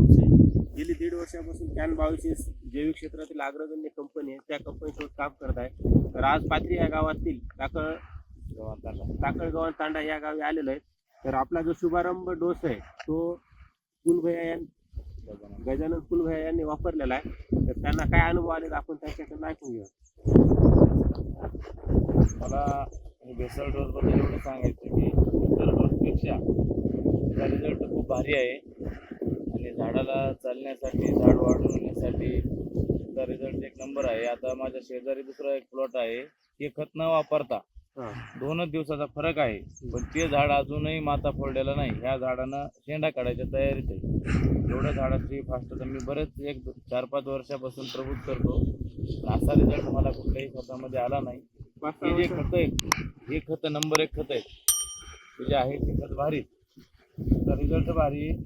Groups आहे. गेली 1.5 वर्षापासून कॅन 22 जैविक क्षेत्रातील अग्रगण्य कंपनी आहे, त्या कंपनीसोबत काम करत आहे. तर आज पाथरी या गावातील टाकळगव्हाण तांडा या गावी आलेलो आहे. तर आपला जो शुभारंभ डोस आहे तो गजानन कुलभैया यांनी वापरलेला आहे. तर त्यांना काय अनुभव आले आपण त्यांच्याकडून ऐकून घेऊ. मला भेसळ डोस बद्दल एवढं सांगायचं की इतर डोसपेक्षा त्याचा रिझल्ट खूप भारी आहे आणि झाडाला चालण्यासाठी, झाड वाढवण्यासाठी त्याचा रिझल्ट एक नंबर आहे. आता माझ्या शेजारी दुसरा एक प्लॉट आहे, हे खत न वापरता 2च दिवसाचा फरक आहे, पण ते झाड अजूनही माता फोडलेलं नाही. ह्या झाडानं शेंडा काढायच्या तयारीत आहे. एवढ्या झाडाची फास्ट तर मी बरेच 4-5 वर्षापासून प्रभूत करतो, असा रिझल्ट मला कुठल्याही खतामध्ये आला नाही. हे जे खत आहेत, हे खत नंबर 1 खत आहेत. ते जे आहे ते खत भारी, रिझल्ट भारी आहे.